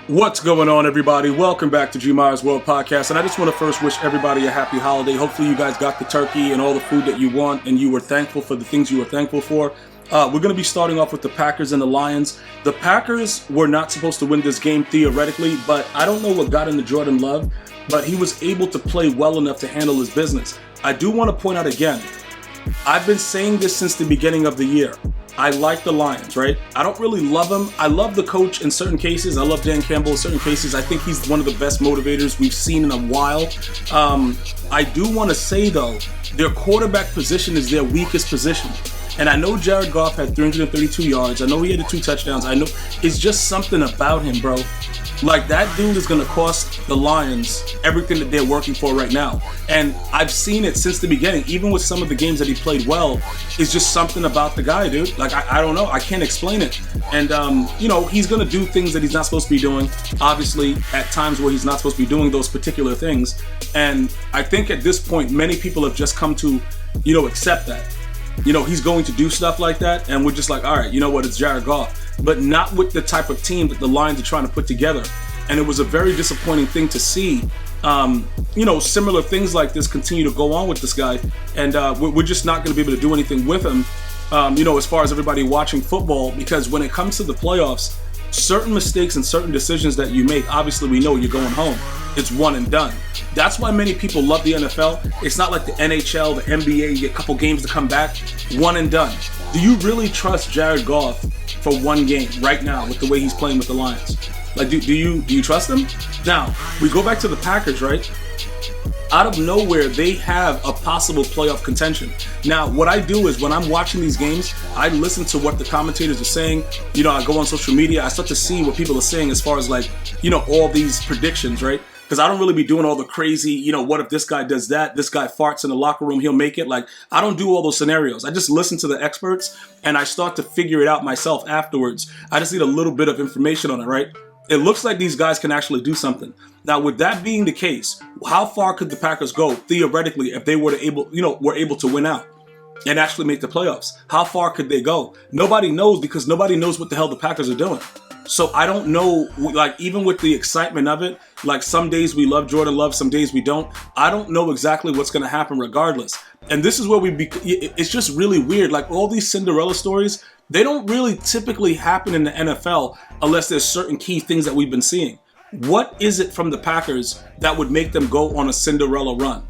What's going on, everybody? Welcome back to GmiasWorld podcast, and I just want to first wish everybody a happy holiday. Hopefully you guys got the turkey and all the food that you want, and you were thankful for the things you were thankful for. We're going to be starting off with the Packers and the Lions. The Packers were not supposed to win this game theoretically, but I don't know what got into Jordan Love, but he was able to play well enough to handle his business. I do want to point out again, I've been saying this since the beginning of the year. I like the Lions, right? I don't really love them. I love the coach in certain cases. I love Dan Campbell in certain cases. I think he's one of the best motivators we've seen in a while. I do want to say, though, their quarterback position is their weakest position. And I know Jared Goff had 332 yards. I know he had the 2 touchdowns. I know it's just something about him, bro. Like, that dude is going to cost the Lions everything that they're working for right now. And I've seen it since the beginning. Even with some of the games that he played well, it's just something about the guy, dude. Like, I don't know. I can't explain it. And, he's going to do things that he's not supposed to be doing. Obviously, at times where he's not supposed to be doing those particular things. And I think at this point, many people have just come to, accept that. He's going to do stuff like that. And we're just like, all right, you know what? It's Jared Goff. But not with the type of team that the Lions are trying to put together. And it was a very disappointing thing to see, similar things like this continue to go on with this guy. And we're just not going to be able to do anything with him, as far as everybody watching football, because when it comes to the playoffs, certain mistakes and certain decisions that you make, obviously we know you're going home. It's one and done. That's why many people love the NFL. It's not like the NHL, the NBA, you get a couple games to come back, one and done. Do you really trust Jared Goff for one game right now with the way he's playing with the Lions? Like, do you trust him? Now, we go back to the Packers, right? Out of nowhere, they have a possible playoff contention. Now, what I do is when I'm watching these games, I listen to what the commentators are saying. I go on social media, I start to see what people are saying as far as all these predictions, right? Because I don't really be doing all the crazy, what if this guy does that? This guy farts in the locker room, he'll make it. Like, I don't do all those scenarios. I just listen to the experts and I start to figure it out myself afterwards. I just need a little bit of information on it, right? It looks like these guys can actually do something. Now, with that being the case, how far could the Packers go theoretically if they were able to win out and actually make the playoffs? How far could they go? Nobody knows, because nobody knows what the hell the Packers are doing. So I don't know, even with the excitement of it, some days we love Jordan Love, some days we don't. I don't know exactly what's going to happen regardless. And this is where it's just really weird. Like, all these Cinderella stories, they don't really typically happen in the NFL unless there's certain key things that we've been seeing. What is it from the Packers that would make them go on a Cinderella run?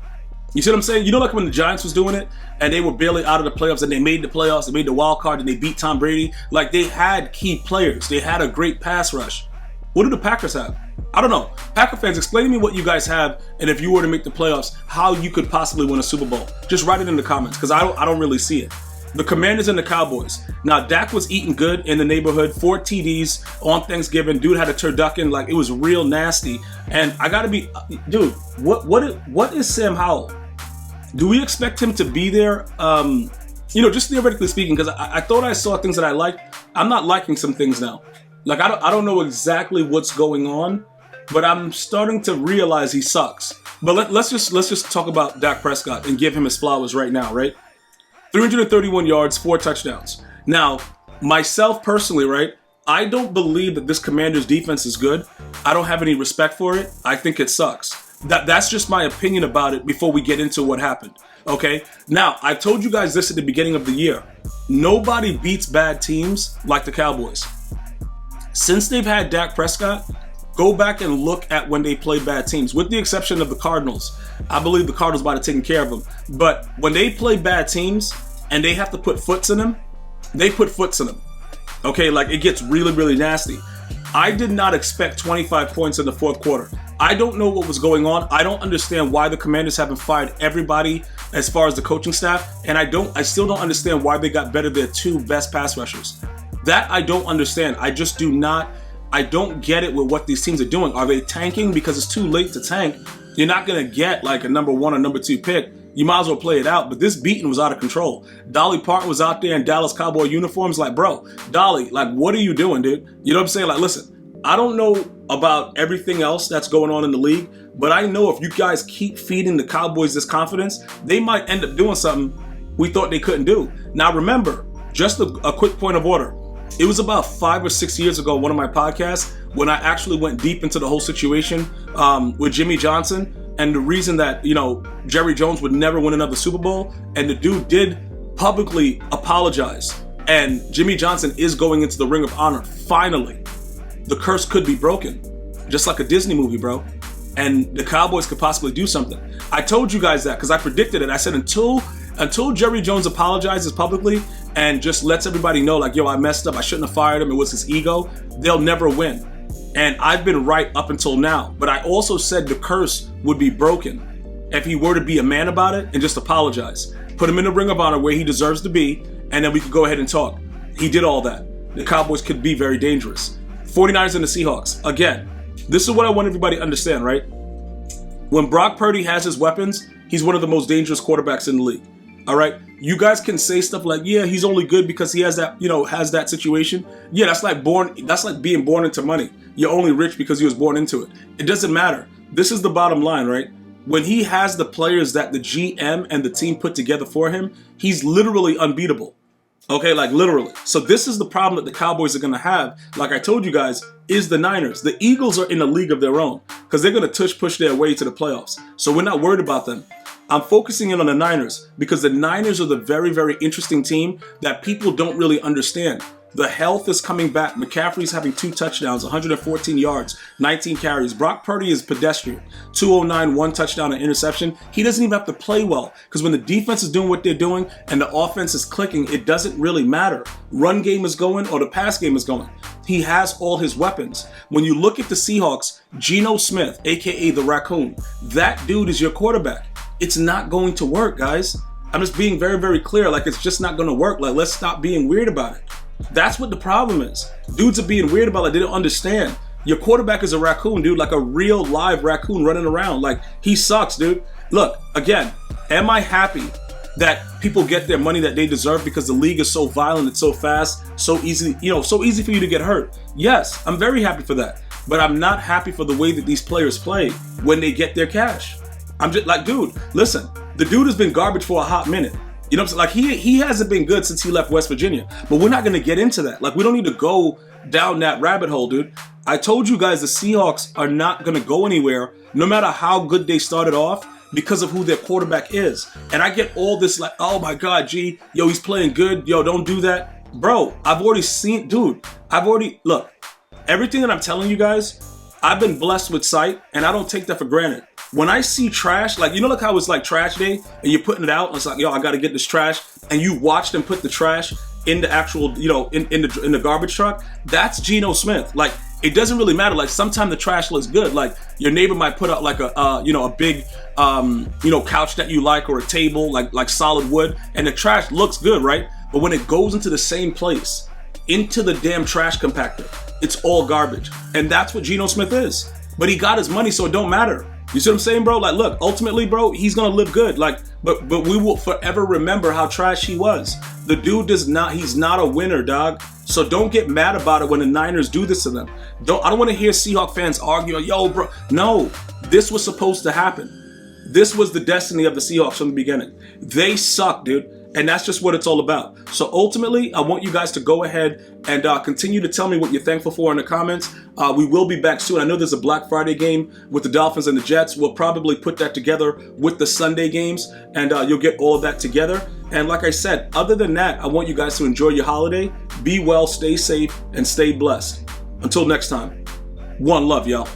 You see what I'm saying? Like when the Giants was doing it and they were barely out of the playoffs and they made the playoffs, they made the wild card and they beat Tom Brady. Like, they had key players. They had a great pass rush. What do the Packers have? I don't know. Packer fans, explain to me what you guys have, and if you were to make the playoffs, how you could possibly win a Super Bowl. Just write it in the comments, because I don't really see it. The Commanders and the Cowboys. Now, Dak was eating good in the neighborhood. 4 TDs on Thanksgiving. Dude had a turducken. Like, it was real nasty. And I gotta be, dude, what is Sam Howell? Do we expect him to be there? Just theoretically speaking, because I thought I saw things that I liked. I'm not liking some things now. Like, I don't know exactly what's going on, but I'm starting to realize he sucks. But let's just talk about Dak Prescott and give him his flowers right now, right? 331 yards, 4 touchdowns. Now, myself personally, right, I don't believe that this Commanders defense is good. I don't have any respect for it. I think it sucks. That's just my opinion about it before we get into what happened, okay? Now, I told you guys this at the beginning of the year. Nobody beats bad teams like the Cowboys. Since they've had Dak Prescott, go back and look at when they play bad teams, with the exception of the Cardinals. I believe the Cardinals might have taken care of them. But when they play bad teams and they have to put foots in them, they put foots in them. Okay, like, it gets really, really nasty. I did not expect 25 points in the fourth quarter. I don't know what was going on. I don't understand why the Commanders haven't fired everybody as far as the coaching staff. And I still don't understand why they got better their 2 best pass rushers. That I don't understand. I don't get it with what these teams are doing. Are they tanking because it's too late to tank? You're not going to get like a number 1 or number 2 pick. You might as well play it out. But this beating was out of control. Dolly Parton was out there in Dallas Cowboy uniforms. Like, bro, Dolly, like, what are you doing, dude? You know what I'm saying? Like, listen, I don't know about everything else that's going on in the league, but I know if you guys keep feeding the Cowboys this confidence, they might end up doing something we thought they couldn't do. Now, remember, just a quick point of order. It was about 5 or 6 years ago, one of my podcasts, when I actually went deep into the whole situation with Jimmy Johnson and the reason that, Jerry Jones would never win another Super Bowl, and the dude did publicly apologize, and Jimmy Johnson is going into the Ring of Honor. Finally, the curse could be broken, just like a Disney movie, bro. And the Cowboys could possibly do something. I told you guys that because I predicted it. I said until Jerry Jones apologizes publicly and just lets everybody know, like, yo, I messed up, I shouldn't have fired him, it was his ego, they'll never win. And I've been right up until now. But I also said the curse would be broken if he were to be a man about it and just apologize. Put him in the Ring of Honor where he deserves to be, and then we could go ahead and talk. He did all that. The Cowboys could be very dangerous. 49ers and the Seahawks. Again, this is what I want everybody to understand, right? When Brock Purdy has his weapons, he's one of the most dangerous quarterbacks in the league. All right? You guys can say stuff like, yeah, he's only good because he has that, has that situation. Yeah, that's like being born into money. You're only rich because he was born into it. It doesn't matter. This is the bottom line, right? When he has the players that the GM and the team put together for him, he's literally unbeatable. Okay, like literally. So this is the problem that the Cowboys are going to have, like I told you guys, is the Niners. The Eagles are in a league of their own because they're going to push their way to the playoffs. So we're not worried about them. I'm focusing in on the Niners because the Niners are the very, very interesting team that people don't really understand. The health is coming back. McCaffrey's having 2 touchdowns, 114 yards, 19 carries. Brock Purdy is pedestrian. 209, 1 touchdown and interception. He doesn't even have to play well because when the defense is doing what they're doing and the offense is clicking, it doesn't really matter. Run game is going or the pass game is going. He has all his weapons. When you look at the Seahawks, Geno Smith, a.k.a. the Raccoon, that dude is your quarterback. It's not going to work, guys. I'm just being very, very clear. Like, it's just not going to work. Like, let's stop being weird about it. That's what the problem is. Dudes are being weird about it. They don't understand. Your quarterback is a raccoon, dude, like a real live raccoon running around. Like, he sucks, dude. Look, again, am I happy that people get their money that they deserve because the league is so violent, it's so fast, so easy, so easy for you to get hurt? Yes, I'm very happy for that. But I'm not happy for the way that these players play when they get their cash. I'm just like, dude, listen, the dude has been garbage for a hot minute. You know what I'm saying? Like, he hasn't been good since he left West Virginia. But we're not going to get into that. Like, we don't need to go down that rabbit hole, dude. I told you guys the Seahawks are not going to go anywhere, no matter how good they started off, because of who their quarterback is. And I get all this like, oh my God, G, yo, he's playing good. Yo, don't do that. Bro, I've already seen, dude, look, everything that I'm telling you guys, I've been blessed with sight, and I don't take that for granted. When I see trash, like, like how it's like trash day and you're putting it out and it's like, yo, I got to get this trash, and you watch them put the trash in the actual, in the garbage truck, that's Geno Smith. Like, it doesn't really matter. Like, sometimes the trash looks good. Like, your neighbor might put out like a big, couch that you like, or a table, like solid wood, and the trash looks good, right? But when it goes into the same place, into the damn trash compactor, it's all garbage. And that's what Geno Smith is. But he got his money, so it don't matter. You see what I'm saying, bro? Like, look, ultimately, bro, he's gonna live good. Like, but we will forever remember how trash he was. The dude he's not a winner, dog. So don't get mad about it when the Niners do this to them. I don't want to hear Seahawk fans argue, yo, bro. No, this was supposed to happen. This was the destiny of the Seahawks from the beginning. They suck, dude. And that's just what it's all about. So ultimately, I want you guys to go ahead and continue to tell me what you're thankful for in the comments. We will be back soon. I know there's a Black Friday game with the Dolphins and the Jets. We'll probably put that together with the Sunday games, and you'll get all of that together. And like I said, other than that, I want you guys to enjoy your holiday. Be well, stay safe, and stay blessed. Until next time, one love, y'all.